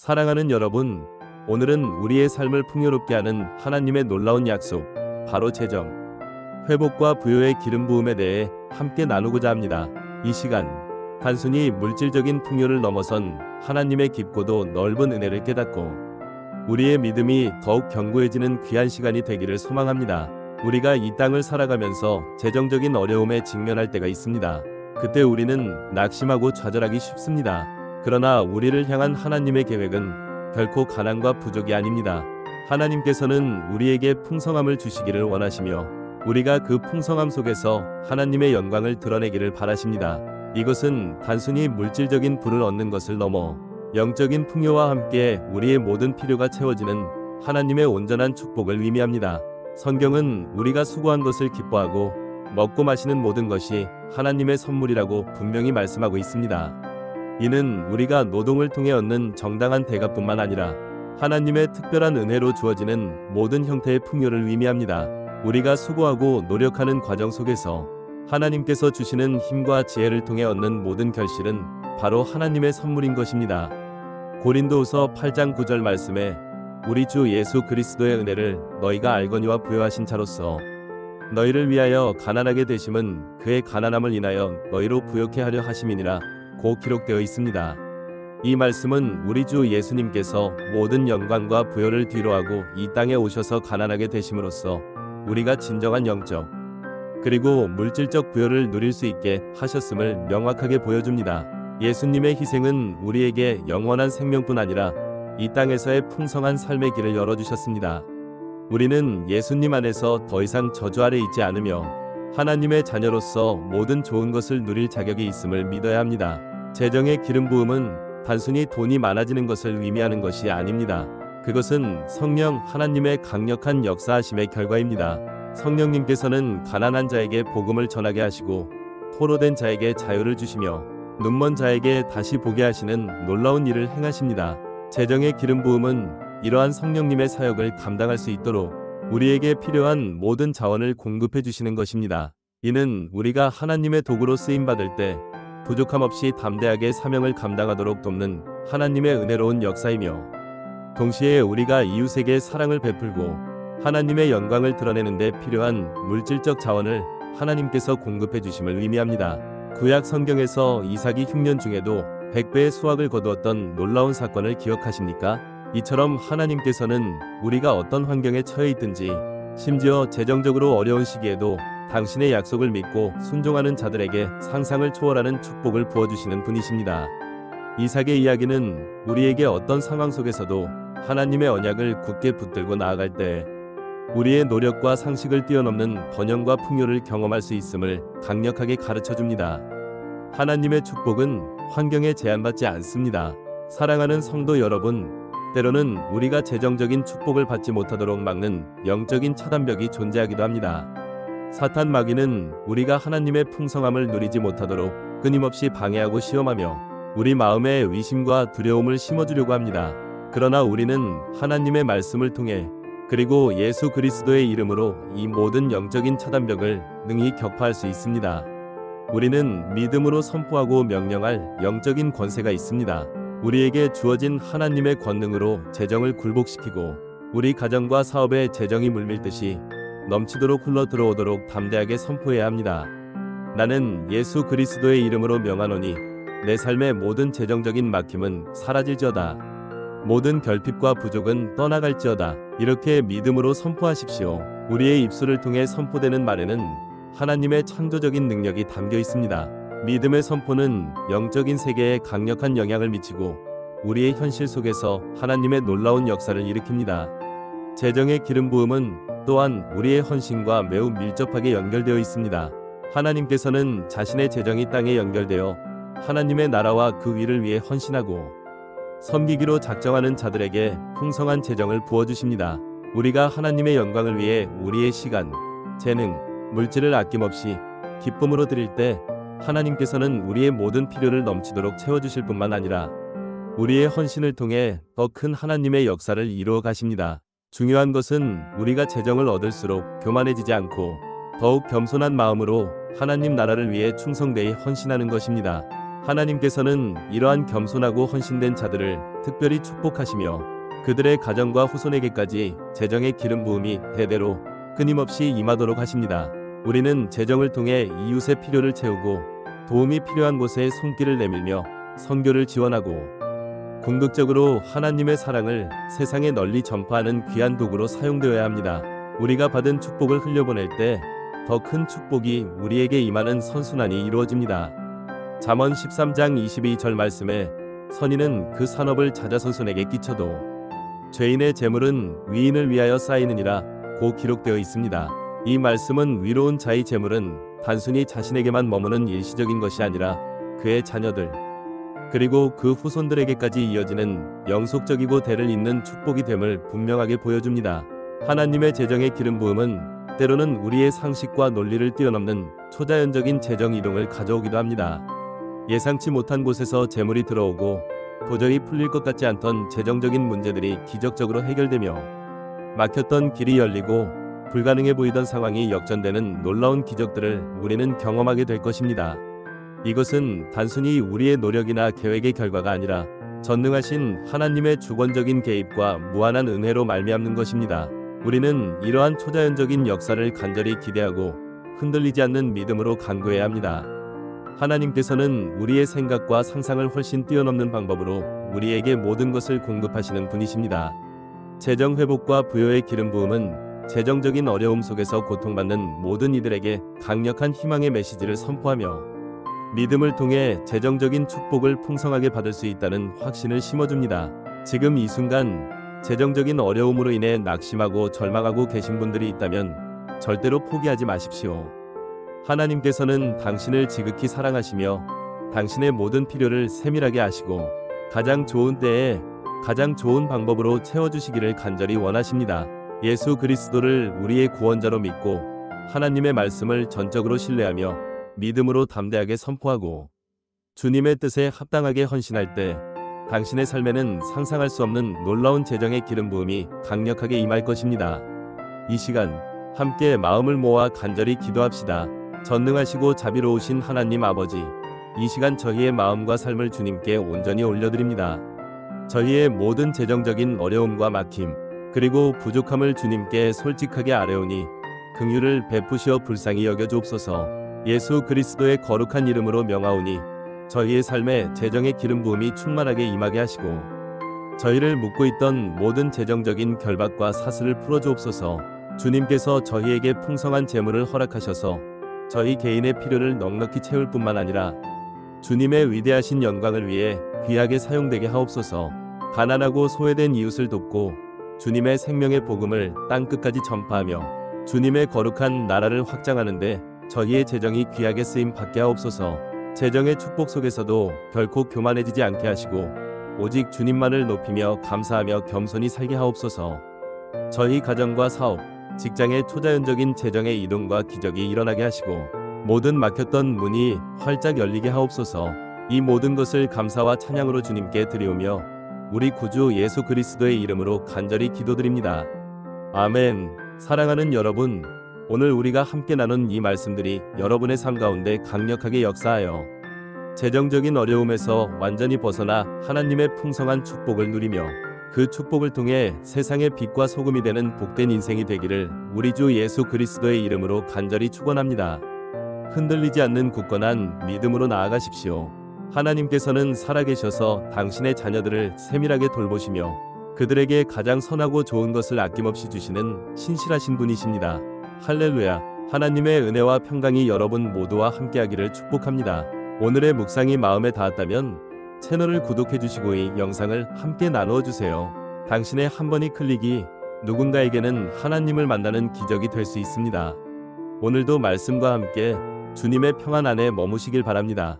사랑하는 여러분, 오늘은 우리의 삶을 풍요롭게 하는 하나님의 놀라운 약속, 바로 재정, 회복과 부요의 기름 부음에 대해 함께 나누고자 합니다. 이 시간, 단순히 물질적인 풍요를 넘어선 하나님의 깊고도 넓은 은혜를 깨닫고 우리의 믿음이 더욱 견고해지는 귀한 시간이 되기를 소망합니다. 우리가 이 땅을 살아가면서 재정적인 어려움에 직면할 때가 있습니다. 그때 우리는 낙심하고 좌절하기 쉽습니다. 그러나 우리를 향한 하나님의 계획은 결코 가난과 부족이 아닙니다. 하나님께서는 우리에게 풍성함을 주시기를 원하시며 우리가 그 풍성함 속에서 하나님의 영광을 드러내기를 바라십니다. 이것은 단순히 물질적인 부를 얻는 것을 넘어 영적인 풍요와 함께 우리의 모든 필요가 채워지는 하나님의 온전한 축복을 의미합니다. 성경은 우리가 수고한 것을 기뻐하고 먹고 마시는 모든 것이 하나님의 선물이라고 분명히 말씀하고 있습니다. 이는 우리가 노동을 통해 얻는 정당한 대가뿐만 아니라 하나님의 특별한 은혜로 주어지는 모든 형태의 풍요를 의미합니다. 우리가 수고하고 노력하는 과정 속에서 하나님께서 주시는 힘과 지혜를 통해 얻는 모든 결실은 바로 하나님의 선물인 것입니다. 고린도후서 8장 9절 말씀에 우리 주 예수 그리스도의 은혜를 너희가 알거니와 부요하신 자로서 너희를 위하여 가난하게 되심은 그의 가난함을 인하여 너희로 부요케 하려 하심이니라 고 기록되어 있습니다. 이 말씀은 우리 주 예수님께서 모든 영광과 부요를 뒤로하고 이 땅에 오셔서 가난하게 되심으로써 우리가 진정한 영적 그리고 물질적 부요를 누릴 수 있게 하셨음을 명확하게 보여줍니다. 예수님의 희생은 우리에게 영원한 생명뿐 아니라 이 땅에서의 풍성한 삶의 길을 열어주셨습니다. 우리는 예수님 안에서 더 이상 저주 아래 있지 않으며 하나님의 자녀로서 모든 좋은 것을 누릴 자격이 있음을 믿어야 합니다. 재정의 기름 부음은 단순히 돈이 많아지는 것을 의미하는 것이 아닙니다. 그것은 성령 하나님의 강력한 역사하심의 결과입니다. 성령님께서는 가난한 자에게 복음을 전하게 하시고 포로된 자에게 자유를 주시며 눈먼 자에게 다시 보게 하시는 놀라운 일을 행하십니다. 재정의 기름 부음은 이러한 성령님의 사역을 감당할 수 있도록 우리에게 필요한 모든 자원을 공급해 주시는 것입니다. 이는 우리가 하나님의 도구로 쓰임받을 때 부족함 없이 담대하게 사명을 감당하도록 돕는 하나님의 은혜로운 역사이며 동시에 우리가 이웃에게 사랑을 베풀고 하나님의 영광을 드러내는 데 필요한 물질적 자원을 하나님께서 공급해 주심을 의미합니다. 구약 성경에서 이삭이 흉년 중에도 100배의 수확을 거두었던 놀라운 사건을 기억하십니까? 이처럼 하나님께서는 우리가 어떤 환경에 처해 있든지 심지어 재정적으로 어려운 시기에도 당신의 약속을 믿고 순종하는 자들에게 상상을 초월하는 축복을 부어주시는 분이십니다. 이삭의 이야기는 우리에게 어떤 상황 속에서도 하나님의 언약을 굳게 붙들고 나아갈 때 우리의 노력과 상식을 뛰어넘는 번영과 풍요를 경험할 수 있음을 강력하게 가르쳐줍니다. 하나님의 축복은 환경에 제한받지 않습니다. 사랑하는 성도 여러분, 때로는 우리가 재정적인 축복을 받지 못하도록 막는 영적인 차단벽이 존재하기도 합니다. 사탄 마귀는 우리가 하나님의 풍성함을 누리지 못하도록 끊임없이 방해하고 시험하며 우리 마음에 의심과 두려움을 심어주려고 합니다. 그러나 우리는 하나님의 말씀을 통해 그리고 예수 그리스도의 이름으로 이 모든 영적인 차단벽을 능히 격파할 수 있습니다. 우리는 믿음으로 선포하고 명령할 영적인 권세가 있습니다. 우리에게 주어진 하나님의 권능으로 재정을 굴복시키고 우리 가정과 사업에 재정이 물밀듯이 넘치도록 흘러 들어오도록 담대하게 선포해야 합니다. 나는 예수 그리스도의 이름으로 명하노니 내 삶의 모든 재정적인 막힘은 사라질지어다. 모든 결핍과 부족은 떠나갈지어다. 이렇게 믿음으로 선포하십시오. 우리의 입술을 통해 선포되는 말에는 하나님의 창조적인 능력이 담겨 있습니다. 믿음의 선포는 영적인 세계에 강력한 영향을 미치고 우리의 현실 속에서 하나님의 놀라운 역사를 일으킵니다. 재정의 기름 부음은 또한 우리의 헌신과 매우 밀접하게 연결되어 있습니다. 하나님께서는 자신의 재정이 땅에 연결되어 하나님의 나라와 그 위를 위해 헌신하고 섬기기로 작정하는 자들에게 풍성한 재정을 부어주십니다. 우리가 하나님의 영광을 위해 우리의 시간, 재능, 물질을 아낌없이 기쁨으로 드릴 때 하나님께서는 우리의 모든 필요를 넘치도록 채워주실 뿐만 아니라 우리의 헌신을 통해 더 큰 하나님의 역사를 이루어 가십니다. 중요한 것은 우리가 재정을 얻을수록 교만해지지 않고 더욱 겸손한 마음으로 하나님 나라를 위해 충성되이 헌신하는 것입니다. 하나님께서는 이러한 겸손하고 헌신된 자들을 특별히 축복하시며 그들의 가정과 후손에게까지 재정의 기름 부음이 대대로 끊임없이 임하도록 하십니다. 우리는 재정을 통해 이웃의 필요를 채우고 도움이 필요한 곳에 손길을 내밀며 선교를 지원하고 궁극적으로 하나님의 사랑을 세상에 널리 전파하는 귀한 도구로 사용되어야 합니다. 우리가 받은 축복을 흘려보낼 때 더 큰 축복이 우리에게 임하는 선순환이 이루어집니다. 잠언 13장 22절 말씀에 선인은 그 산업을 자자손손에게 끼쳐도 죄인의 재물은 위인을 위하여 쌓이느니라 고 기록되어 있습니다. 이 말씀은 위로운 자의 재물은 단순히 자신에게만 머무는 일시적인 것이 아니라 그의 자녀들 그리고 그 후손들에게까지 이어지는 영속적이고 대를 잇는 축복이 됨을 분명하게 보여줍니다. 하나님의 재정의 기름 부음은 때로는 우리의 상식과 논리를 뛰어넘는 초자연적인 재정 이동을 가져오기도 합니다. 예상치 못한 곳에서 재물이 들어오고 도저히 풀릴 것 같지 않던 재정적인 문제들이 기적적으로 해결되며 막혔던 길이 열리고 불가능해 보이던 상황이 역전되는 놀라운 기적들을 우리는 경험하게 될 것입니다. 이것은 단순히 우리의 노력이나 계획의 결과가 아니라 전능하신 하나님의 주권적인 개입과 무한한 은혜로 말미암는 것입니다. 우리는 이러한 초자연적인 역사를 간절히 기대하고 흔들리지 않는 믿음으로 간구해야 합니다. 하나님께서는 우리의 생각과 상상을 훨씬 뛰어넘는 방법으로 우리에게 모든 것을 공급하시는 분이십니다. 재정 회복과 부여의 기름 부음은 재정적인 어려움 속에서 고통받는 모든 이들에게 강력한 희망의 메시지를 선포하며 믿음을 통해 재정적인 축복을 풍성하게 받을 수 있다는 확신을 심어줍니다. 지금 이 순간 재정적인 어려움으로 인해 낙심하고 절망하고 계신 분들이 있다면 절대로 포기하지 마십시오. 하나님께서는 당신을 지극히 사랑하시며 당신의 모든 필요를 세밀하게 아시고 가장 좋은 때에 가장 좋은 방법으로 채워주시기를 간절히 원하십니다. 예수 그리스도를 우리의 구원자로 믿고 하나님의 말씀을 전적으로 신뢰하며 믿음으로 담대하게 선포하고 주님의 뜻에 합당하게 헌신할 때 당신의 삶에는 상상할 수 없는 놀라운 재정의 기름 부음이 강력하게 임할 것입니다. 이 시간 함께 마음을 모아 간절히 기도합시다. 전능하시고 자비로우신 하나님 아버지, 이 시간 저희의 마음과 삶을 주님께 온전히 올려드립니다. 저희의 모든 재정적인 어려움과 막힘, 그리고 부족함을 주님께 솔직하게 아뢰오니 긍휼을 베푸시어 불쌍히 여겨 주옵소서. 예수 그리스도의 거룩한 이름으로 명하오니 저희의 삶에 재정의 기름 부음이 충만하게 임하게 하시고 저희를 묶고 있던 모든 재정적인 결박과 사슬을 풀어주옵소서. 주님께서 저희에게 풍성한 재물을 허락하셔서 저희 개인의 필요를 넉넉히 채울 뿐만 아니라 주님의 위대하신 영광을 위해 귀하게 사용되게 하옵소서. 가난하고 소외된 이웃을 돕고 주님의 생명의 복음을 땅끝까지 전파하며 주님의 거룩한 나라를 확장하는데 저희의 재정이 귀하게 쓰임 받게 하옵소서. 재정의 축복 속에서도 결코 교만해지지 않게 하시고 오직 주님만을 높이며 감사하며 겸손히 살게 하옵소서. 저희 가정과 사업, 직장의 초자연적인 재정의 이동과 기적이 일어나게 하시고 모든 막혔던 문이 활짝 열리게 하옵소서. 이 모든 것을 감사와 찬양으로 주님께 드리오며 우리 구주 예수 그리스도의 이름으로 간절히 기도드립니다. 아멘. 사랑하는 여러분, 오늘 우리가 함께 나눈 이 말씀들이 여러분의 삶 가운데 강력하게 역사하여 재정적인 어려움에서 완전히 벗어나 하나님의 풍성한 축복을 누리며 그 축복을 통해 세상의 빛과 소금이 되는 복된 인생이 되기를 우리 주 예수 그리스도의 이름으로 간절히 축원합니다. 흔들리지 않는 굳건한 믿음으로 나아가십시오. 하나님께서는 살아계셔서 당신의 자녀들을 세밀하게 돌보시며 그들에게 가장 선하고 좋은 것을 아낌없이 주시는 신실하신 분이십니다. 할렐루야. 하나님의 은혜와 평강이 여러분 모두와 함께하기를 축복합니다. 오늘의 묵상이 마음에 닿았다면 채널을 구독해 주시고 이 영상을 함께 나누어 주세요. 당신의 한 번의 클릭이 누군가에게는 하나님을 만나는 기적이 될 수 있습니다. 오늘도 말씀과 함께 주님의 평안 안에 머무시길 바랍니다.